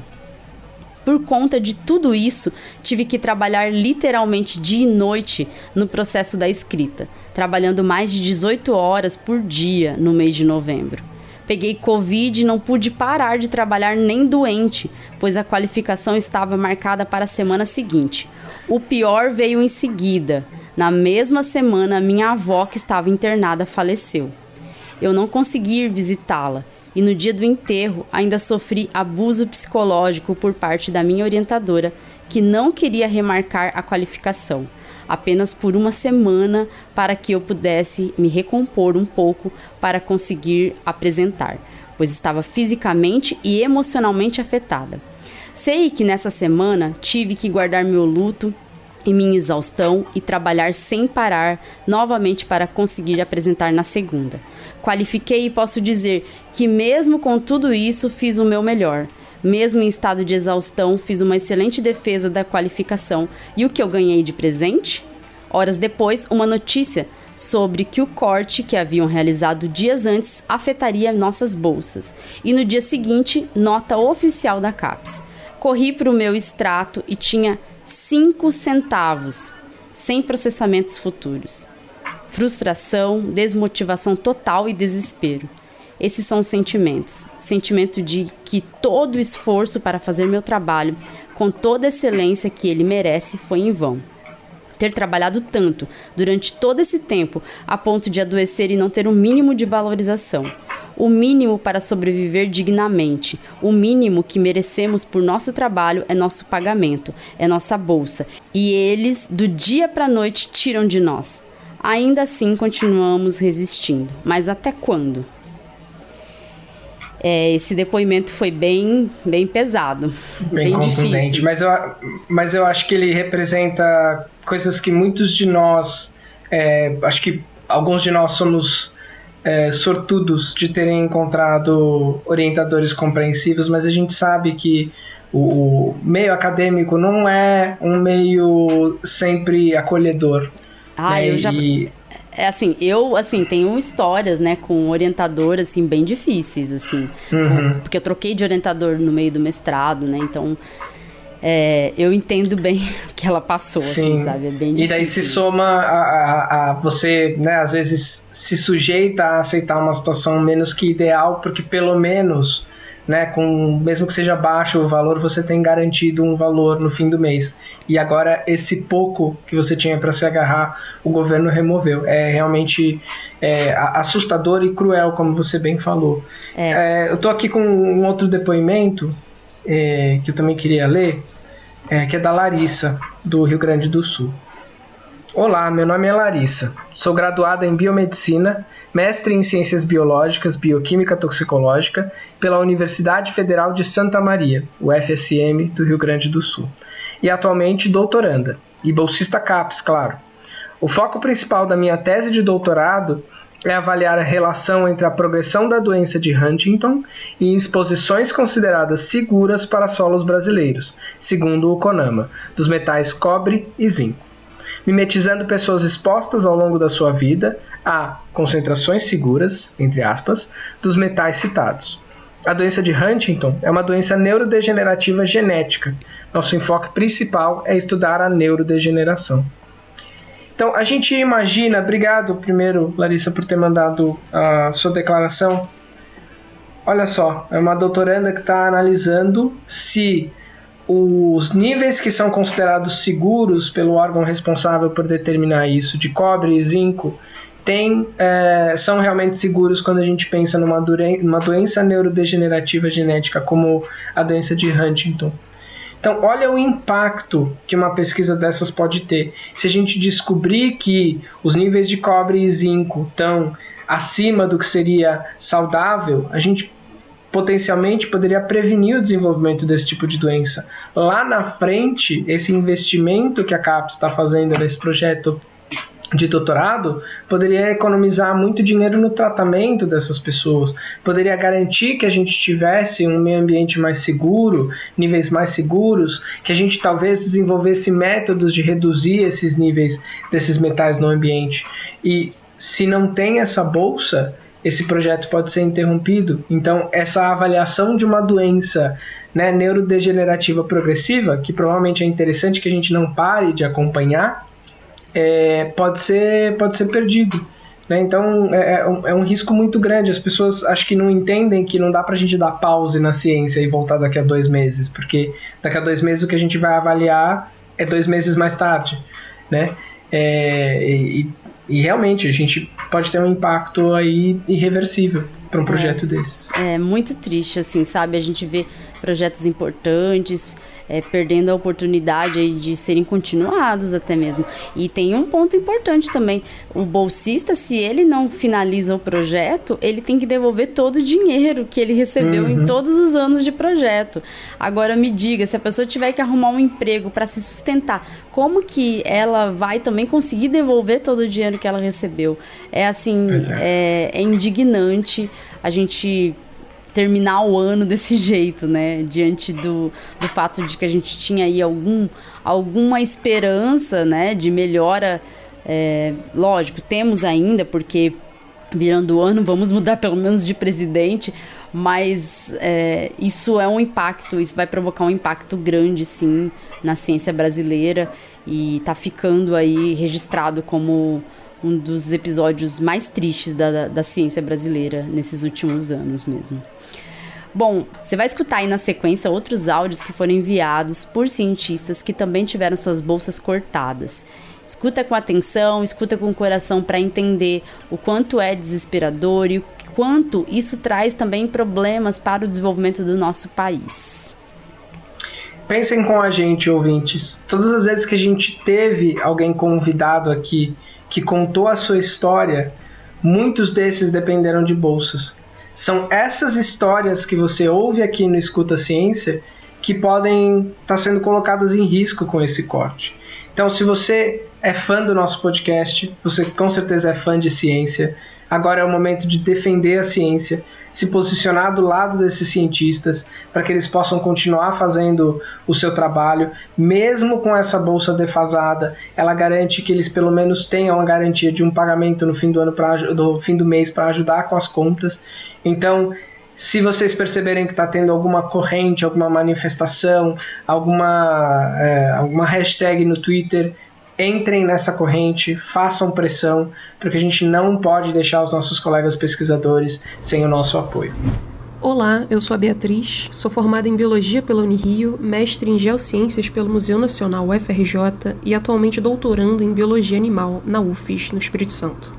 Por conta de tudo isso, tive que trabalhar literalmente dia e noite no processo da escrita, trabalhando mais de 18 horas por dia no mês de novembro. Peguei Covid e não pude parar de trabalhar nem doente, pois a qualificação estava marcada para a semana seguinte. O pior veio em seguida. Na mesma semana, minha avó, que estava internada, faleceu. Eu não consegui ir visitá-la. E no dia do enterro, ainda sofri abuso psicológico por parte da minha orientadora, que não queria remarcar a qualificação, apenas por uma semana para que eu pudesse me recompor um pouco para conseguir apresentar, pois estava fisicamente e emocionalmente afetada. Sei que nessa semana tive que guardar meu luto e minha exaustão e trabalhar sem parar novamente para conseguir apresentar na segunda. Qualifiquei e posso dizer que mesmo com tudo isso fiz o meu melhor. Mesmo em estado de exaustão, fiz uma excelente defesa da qualificação. E o que eu ganhei de presente? Horas depois, uma notícia sobre que o corte que haviam realizado dias antes afetaria nossas bolsas. E no dia seguinte, nota oficial da CAPES. Corri para o meu extrato e tinha 5 centavos, sem processamentos futuros. Frustração, desmotivação total e desespero. Esses são os sentimentos. Sentimento de que todo o esforço para fazer meu trabalho, com toda a excelência que ele merece, foi em vão. Ter trabalhado tanto, durante todo esse tempo, a ponto de adoecer e não ter o mínimo de valorização. O mínimo para sobreviver dignamente, o mínimo que merecemos por nosso trabalho é nosso pagamento, é nossa bolsa. E eles, do dia para a noite, tiram de nós. Ainda assim, continuamos resistindo. Mas até quando? esse depoimento foi bem pesado, bem difícil. Mas eu acho que ele representa coisas que muitos de nós, acho que alguns de nós somos sortudos de terem encontrado orientadores compreensivos, mas a gente sabe que o meio acadêmico não é um meio sempre acolhedor. Eu tenho histórias, né, com orientador, assim, bem difíceis, assim, porque eu troquei de orientador no meio do mestrado, né, então eu entendo bem o que ela passou, sim, assim, sabe, é bem difícil. E daí se soma a você, né, às vezes se sujeita a aceitar uma situação menos que ideal, porque pelo menos, né, mesmo que seja baixo o valor, você tem garantido um valor no fim do mês. E agora esse pouco que você tinha para se agarrar, o governo removeu. É realmente assustador e cruel, como você bem falou. Eu tô aqui com um outro depoimento que eu também queria ler, que é da Larissa, do Rio Grande do Sul. Olá, meu nome é Larissa. Sou graduada em Biomedicina, mestre em Ciências Biológicas, Bioquímica Toxicológica, pela Universidade Federal de Santa Maria, UFSM, do Rio Grande do Sul. E atualmente doutoranda, e bolsista CAPES, claro. O foco principal da minha tese de doutorado é avaliar a relação entre a progressão da doença de Huntington e exposições consideradas seguras para solos brasileiros, segundo o CONAMA, dos metais cobre e zinco, mimetizando pessoas expostas ao longo da sua vida a concentrações seguras, entre aspas, dos metais citados. A doença de Huntington é uma doença neurodegenerativa genética. Nosso enfoque principal é estudar a neurodegeneração. Então, a gente imagina... Obrigado, primeiro, Larissa, por ter mandado a sua declaração. Olha só, é uma doutoranda que está analisando se os níveis que são considerados seguros pelo órgão responsável por determinar isso, de cobre e zinco, são realmente seguros quando a gente pensa numa doença neurodegenerativa genética como a doença de Huntington. Então, olha o impacto que uma pesquisa dessas pode ter. Se a gente descobrir que os níveis de cobre e zinco estão acima do que seria saudável, a gente potencialmente poderia prevenir o desenvolvimento desse tipo de doença. Lá na frente, esse investimento que a CAPES está fazendo nesse projeto de doutorado poderia economizar muito dinheiro no tratamento dessas pessoas, poderia garantir que a gente tivesse um meio ambiente mais seguro, níveis mais seguros, que a gente talvez desenvolvesse métodos de reduzir esses níveis desses metais no ambiente. E se não tem essa bolsa, esse projeto pode ser interrompido. Então, essa avaliação de uma doença, né, neurodegenerativa progressiva, que provavelmente é interessante que a gente não pare de acompanhar, pode ser perdido, né? Então, é um risco muito grande. As pessoas acho que não entendem que não dá pra gente dar pause na ciência e voltar daqui a 2 meses, porque daqui a 2 meses o que a gente vai avaliar é 2 meses mais tarde, né? E realmente a gente pode ter um impacto aí irreversível para um projeto desses. É muito triste, assim, sabe? A gente vê projetos importantes perdendo a oportunidade aí de serem continuados até mesmo. E tem um ponto importante também. O bolsista, se ele não finaliza o projeto, ele tem que devolver todo o dinheiro que ele recebeu em todos os anos de projeto. Agora me diga, se a pessoa tiver que arrumar um emprego para se sustentar, como que ela vai também conseguir devolver todo o dinheiro que ela recebeu? É assim, é indignante a gente terminar o ano desse jeito, né? Diante do fato de que a gente tinha aí alguma esperança, né? De melhora. Lógico, temos ainda, porque virando o ano vamos mudar pelo menos de presidente, mas isso é um impacto, isso vai provocar um impacto grande, sim, na ciência brasileira, e tá ficando aí registrado como um dos episódios mais tristes da ciência brasileira nesses últimos anos mesmo. Bom, você vai escutar aí na sequência outros áudios que foram enviados por cientistas que também tiveram suas bolsas cortadas. Escuta com atenção, escuta com o coração para entender o quanto é desesperador e o quanto isso traz também problemas para o desenvolvimento do nosso país. Pensem com a gente, ouvintes. Todas as vezes que a gente teve alguém convidado aqui que contou a sua história, muitos desses dependeram de bolsas. São essas histórias que você ouve aqui no Escuta Ciência que podem estar sendo colocadas em risco com esse corte. Então, se você é fã do nosso podcast, você com certeza é fã de ciência, agora é o momento de defender a ciência, se posicionar do lado desses cientistas para que eles possam continuar fazendo o seu trabalho, mesmo com essa bolsa defasada. Ela garante que eles pelo menos tenham a garantia de um pagamento no fim do ano, no fim do mês, para ajudar com as contas. Então, se vocês perceberem que está tendo alguma corrente, alguma manifestação, alguma hashtag no Twitter, entrem nessa corrente, façam pressão, porque a gente não pode deixar os nossos colegas pesquisadores sem o nosso apoio. Olá, eu sou a Beatriz, sou formada em Biologia pela Unirio, mestre em Geociências pelo Museu Nacional UFRJ e atualmente doutorando em Biologia Animal na UFES, no Espírito Santo.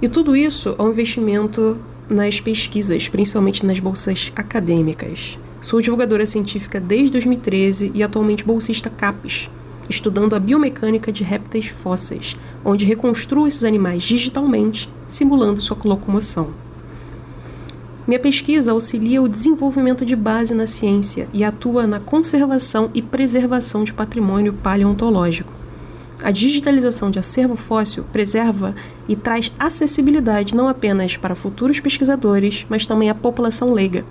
E tudo isso é um investimento nas pesquisas, principalmente nas bolsas acadêmicas. Sou divulgadora científica desde 2013 e atualmente bolsista CAPES, estudando a biomecânica de répteis fósseis, onde reconstruo esses animais digitalmente, simulando sua locomoção. Minha pesquisa auxilia o desenvolvimento de base na ciência e atua na conservação e preservação de patrimônio paleontológico. A digitalização de acervo fóssil preserva e traz acessibilidade não apenas para futuros pesquisadores, mas também à população leiga.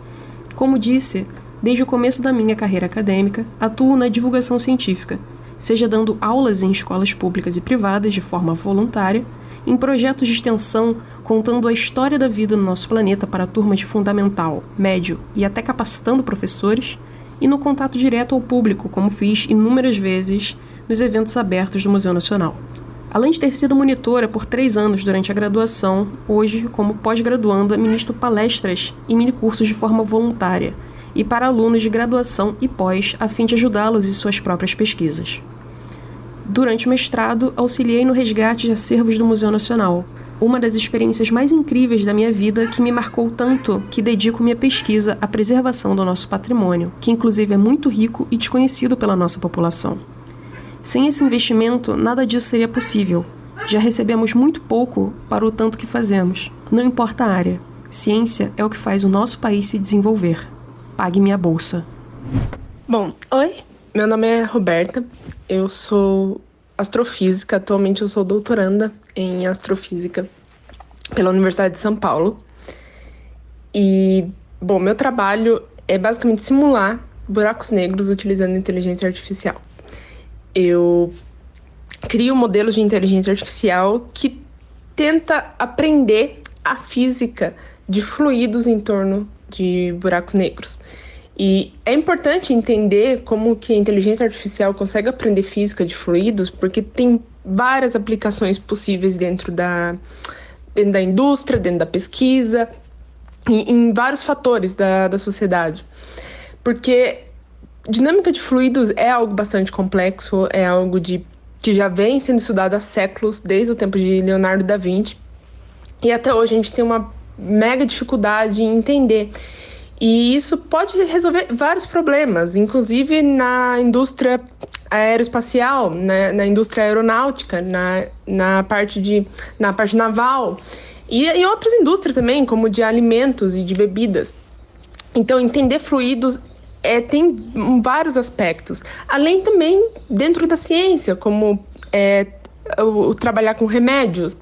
Como disse, desde o começo da minha carreira acadêmica, atuo na divulgação científica, seja dando aulas em escolas públicas e privadas de forma voluntária, em projetos de extensão contando a história da vida no nosso planeta para turmas de fundamental, médio e até capacitando professores, e no contato direto ao público, como fiz inúmeras vezes nos eventos abertos do Museu Nacional. Além de ter sido monitora por 3 anos durante a graduação, hoje, como pós-graduanda, ministro palestras e minicursos de forma voluntária, e para alunos de graduação e pós, a fim de ajudá-los em suas próprias pesquisas. Durante o mestrado, auxiliei no resgate de acervos do Museu Nacional, uma das experiências mais incríveis da minha vida que me marcou tanto que dedico minha pesquisa à preservação do nosso patrimônio, que inclusive é muito rico e desconhecido pela nossa população. Sem esse investimento, nada disso seria possível. Já recebemos muito pouco para o tanto que fazemos. Não importa a área. Ciência é o que faz o nosso país se desenvolver. Pague minha bolsa. Bom, oi, meu nome é Roberta, eu sou astrofísica, atualmente eu sou doutoranda em astrofísica pela Universidade de São Paulo. E, bom, meu trabalho é basicamente simular buracos negros utilizando inteligência artificial. Eu crio modelos de inteligência artificial que tenta aprender a física de fluidos em torno de buracos negros. E é importante entender como que a inteligência artificial consegue aprender física de fluidos, porque tem várias aplicações possíveis dentro da indústria, dentro da pesquisa, em vários fatores da sociedade. Porque dinâmica de fluidos é algo bastante complexo, é algo que já vem sendo estudado há séculos, desde o tempo de Leonardo da Vinci, e até hoje a gente tem uma mega dificuldade em entender. E isso pode resolver vários problemas, inclusive na indústria aeroespacial, na indústria aeronáutica, na parte naval e em outras indústrias também, como de alimentos e de bebidas. Então, entender fluidos tem vários aspectos, além também dentro da ciência, como o trabalhar com remédios,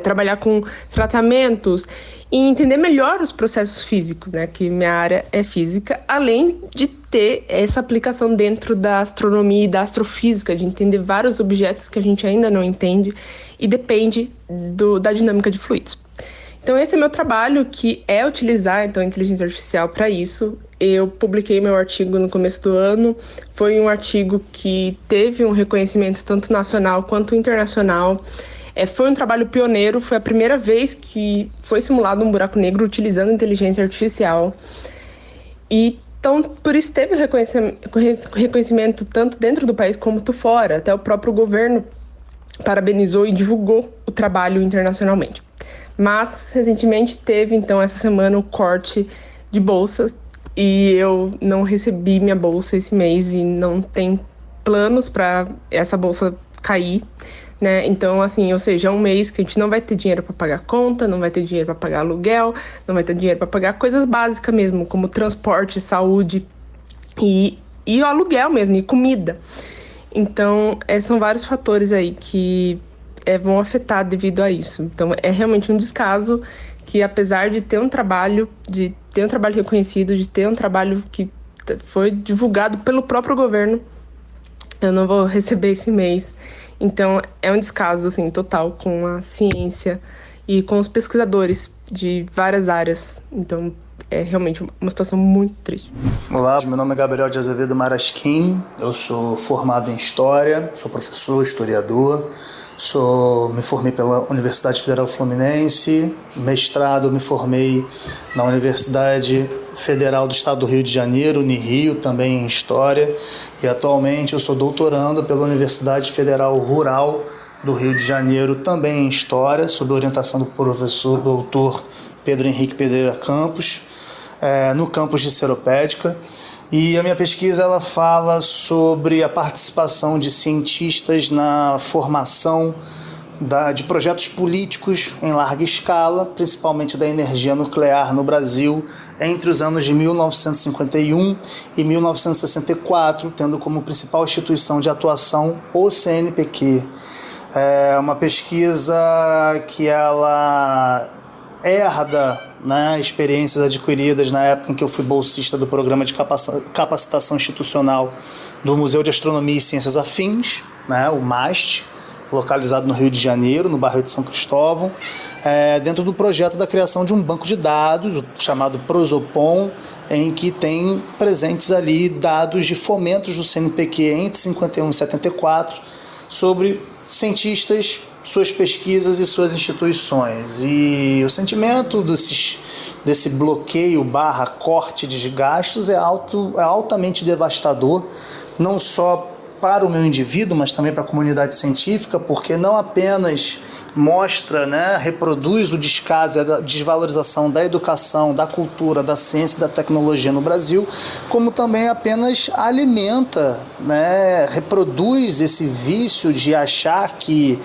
trabalhar com tratamentos e entender melhor os processos físicos, né? Que minha área é física, além de ter essa aplicação dentro da astronomia e da astrofísica, de entender vários objetos que a gente ainda não entende e depende da dinâmica de fluidos. Então esse é meu trabalho, que é utilizar então, a inteligência artificial para isso. Eu publiquei meu artigo no começo do ano, foi um artigo que teve um reconhecimento tanto nacional quanto internacional. Foi um trabalho pioneiro, foi a primeira vez que foi simulado um buraco negro utilizando inteligência artificial. E, então, por isso teve reconhecimento tanto dentro do país como fora. Até o próprio governo parabenizou e divulgou o trabalho internacionalmente. Mas, recentemente, teve, então, essa semana o corte de bolsas e eu não recebi minha bolsa esse mês e não tem planos para essa bolsa cair né? Então, assim, ou seja, é um mês que a gente não vai ter dinheiro para pagar conta, não vai ter dinheiro para pagar aluguel, não vai ter dinheiro para pagar coisas básicas mesmo, como transporte, saúde e o aluguel mesmo, e comida. Então, são vários fatores aí que vão afetar devido a isso. Então, é realmente um descaso que, apesar de ter um trabalho reconhecido, de ter um trabalho que foi divulgado pelo próprio governo, eu não vou receber esse mês. Então, é um descaso, assim, total com a ciência e com os pesquisadores de várias áreas. Então, é realmente uma situação muito triste. Olá, meu nome é Gabriel de Azevedo Marasquim, eu sou formado em História, sou professor, historiador, me formei pela Universidade Federal Fluminense, mestrado me formei na Universidade Federal do Estado do Rio de Janeiro, Unirio, também em História, e atualmente eu sou doutorando pela Universidade Federal Rural do Rio de Janeiro, também em História, sob orientação do professor doutor Pedro Henrique Pedreira Campos, no campus de Seropédica. E a minha pesquisa ela fala sobre a participação de cientistas na formação de projetos políticos em larga escala, principalmente da energia nuclear no Brasil, entre os anos de 1951 e 1964, tendo como principal instituição de atuação o CNPq. É uma pesquisa que ela herda, né, experiências adquiridas na época em que eu fui bolsista do programa de capacitação institucional do Museu de Astronomia e Ciências Afins, né, o MAST, localizado no Rio de Janeiro, no bairro de São Cristóvão, dentro do projeto da criação de um banco de dados, chamado Prosopon, em que tem presentes ali dados de fomentos do CNPq entre 51 e 74 sobre cientistas, suas pesquisas e suas instituições. E o sentimento desse bloqueio / corte de gastos é altamente devastador, não só para o meu indivíduo, mas também para a comunidade científica, porque não apenas mostra, né, reproduz o descaso, a desvalorização da educação, da cultura, da ciência e da tecnologia no Brasil, como também apenas alimenta, né, reproduz esse vício de achar que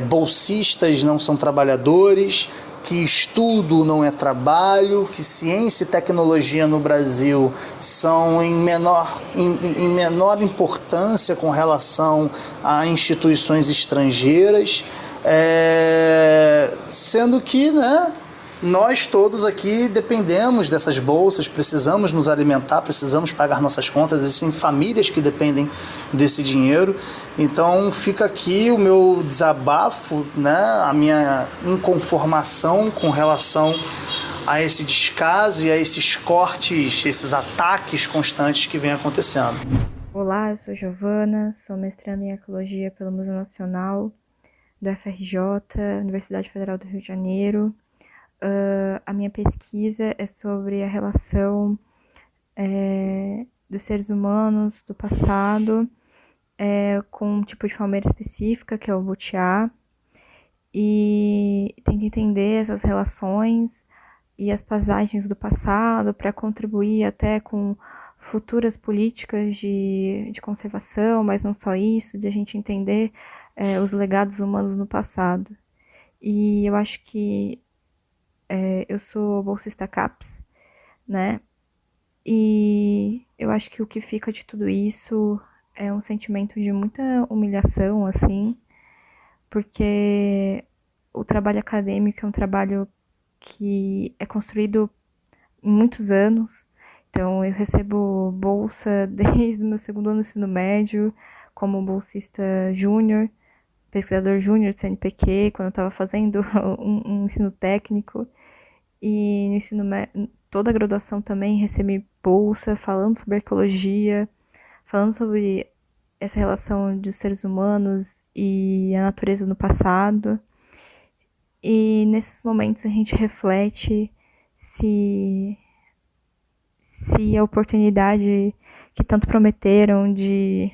bolsistas não são trabalhadores, que estudo não é trabalho, que ciência e tecnologia no Brasil são em menor importância com relação a instituições estrangeiras, sendo que, né, nós todos aqui dependemos dessas bolsas, precisamos nos alimentar, precisamos pagar nossas contas, existem famílias que dependem desse dinheiro. Então fica aqui o meu desabafo, né, a minha inconformação com relação a esse descaso e a esses cortes, esses ataques constantes que vem acontecendo. Olá, eu sou Giovana, sou mestranda em Ecologia pelo Museu Nacional do FRJ, Universidade Federal do Rio de Janeiro. A minha pesquisa é sobre a relação dos seres humanos do passado com um tipo de palmeira específica, que é o butiá, e tento entender essas relações e as paisagens do passado para contribuir até com futuras políticas de conservação, mas não só isso, de a gente entender os legados humanos no passado. E eu acho que eu sou bolsista CAPES, né? E eu acho que o que fica de tudo isso é um sentimento de muita humilhação, assim, porque o trabalho acadêmico é um trabalho que é construído em muitos anos. Então, eu recebo bolsa desde o meu segundo ano do ensino médio, como bolsista júnior, pesquisador júnior do CNPq, quando eu estava fazendo um ensino técnico. E no ensino toda a graduação também recebi bolsa, falando sobre arqueologia, falando sobre essa relação dos seres humanos e a natureza no passado. E nesses momentos a gente reflete se a oportunidade que tanto prometeram de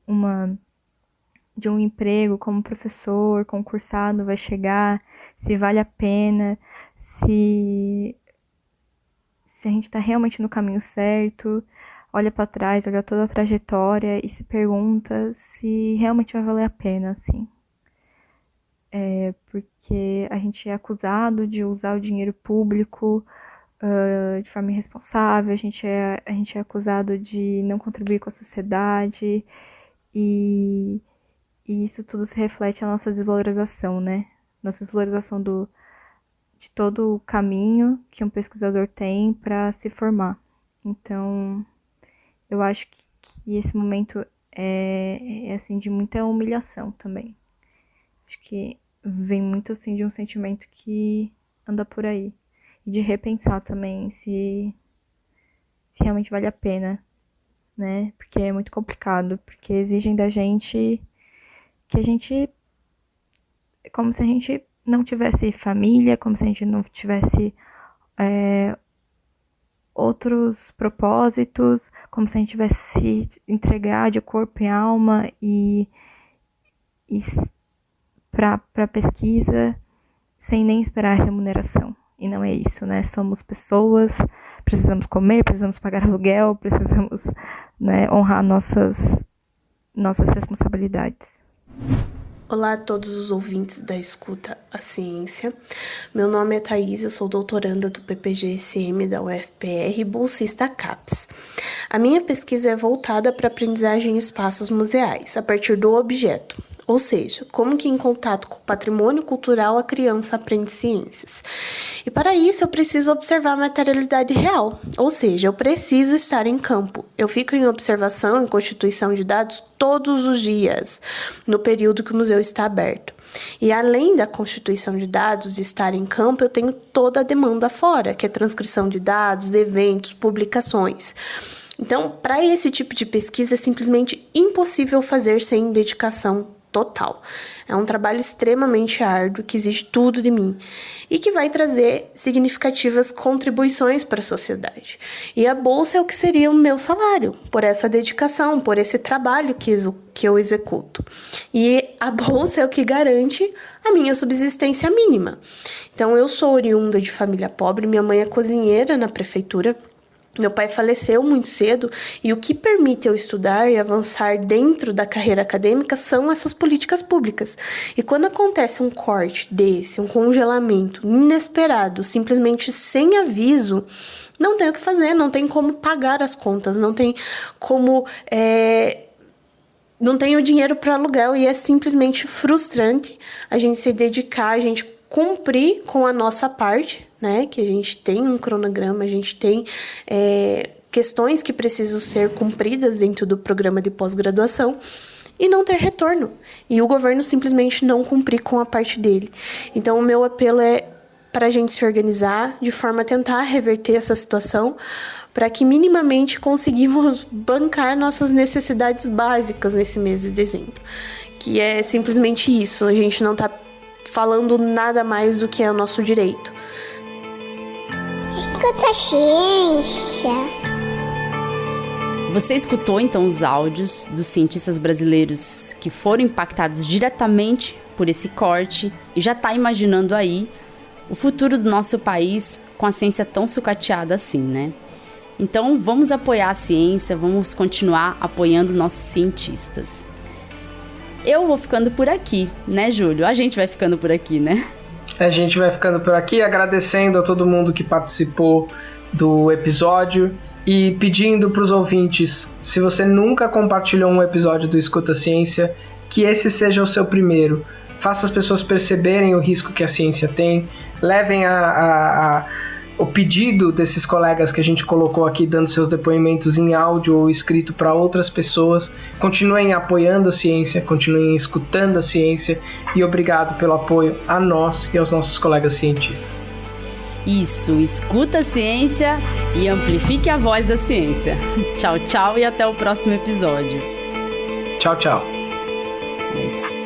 um emprego como professor, concursado, vai chegar, se vale a pena, se a gente está realmente no caminho certo, olha para trás, olha toda a trajetória e se pergunta se realmente vai valer a pena, assim. porque a gente é acusado de usar o dinheiro público de forma irresponsável, a gente é acusado de não contribuir com a sociedade, e isso tudo se reflete na nossa desvalorização, né? Nossa desvalorização de todo o caminho que um pesquisador tem para se formar. Então, eu acho que esse momento é assim, de muita humilhação também. Acho que vem muito assim de um sentimento que anda por aí. E de repensar também se realmente vale a pena, né? Porque é muito complicado, porque exigem da gente que a gente... como se a gente não tivesse família, como se a gente não tivesse outros propósitos, como se a gente tivesse se entregar de corpo e alma e para pesquisa sem nem esperar a remuneração. E não é isso, né? Somos pessoas, precisamos comer, precisamos pagar aluguel, precisamos, né, honrar nossas responsabilidades. Olá a todos os ouvintes da Escuta a Ciência. Meu nome é Thaís, eu sou doutoranda do PPG-SM da UFPR e bolsista CAPES. A minha pesquisa é voltada para a aprendizagem em espaços museais, a partir do objeto, ou seja, como que em contato com o patrimônio cultural a criança aprende ciências. E para isso eu preciso observar a materialidade real, ou seja, eu preciso estar em campo. Eu fico em observação e constituição de dados todos os dias, no período que o museu está aberto. E além da constituição de dados e estar em campo, eu tenho toda a demanda fora, que é transcrição de dados, eventos, publicações. Então, para esse tipo de pesquisa é simplesmente impossível fazer sem dedicação total. É um trabalho extremamente árduo, que exige tudo de mim e que vai trazer significativas contribuições para a sociedade. E a bolsa é o que seria o meu salário por essa dedicação, por esse trabalho que eu executo. E a bolsa é o que garante a minha subsistência mínima. Então, eu sou oriunda de família pobre, minha mãe é cozinheira na prefeitura. Meu pai faleceu muito cedo e o que permite eu estudar e avançar dentro da carreira acadêmica são essas políticas públicas. E quando acontece um corte desse, um congelamento inesperado, simplesmente sem aviso, não tem o que fazer, não tem como pagar as contas, não tem como... não tem o dinheiro para aluguel e é simplesmente frustrante a gente se dedicar, a gente cumprir com a nossa parte, né? Que a gente tem um cronograma, a gente tem questões que precisam ser cumpridas dentro do programa de pós-graduação e não ter retorno. E o governo simplesmente não cumprir com a parte dele. Então, o meu apelo é para a gente se organizar de forma a tentar reverter essa situação para que minimamente conseguimos bancar nossas necessidades básicas nesse mês de dezembro. Que é simplesmente isso, a gente não está falando nada mais do que é o nosso direito. Escuta a ciência. Você escutou então os áudios dos cientistas brasileiros que foram impactados diretamente por esse corte e já está imaginando aí o futuro do nosso país com a ciência tão sucateada assim, né? Então vamos apoiar a ciência, vamos continuar apoiando nossos cientistas. Eu vou ficando por aqui, né, Júlio? A gente vai ficando por aqui, né? A gente vai ficando por aqui, agradecendo a todo mundo que participou do episódio e pedindo para os ouvintes, se você nunca compartilhou um episódio do Escuta Ciência, que esse seja o seu primeiro. Faça as pessoas perceberem o risco que a ciência tem, levem o pedido desses colegas que a gente colocou aqui, dando seus depoimentos em áudio ou escrito para outras pessoas. Continuem apoiando a ciência, continuem escutando a ciência e obrigado pelo apoio a nós e aos nossos colegas cientistas. Isso, escuta a ciência e amplifique a voz da ciência. Tchau, tchau e até o próximo episódio. Tchau, tchau. Isso.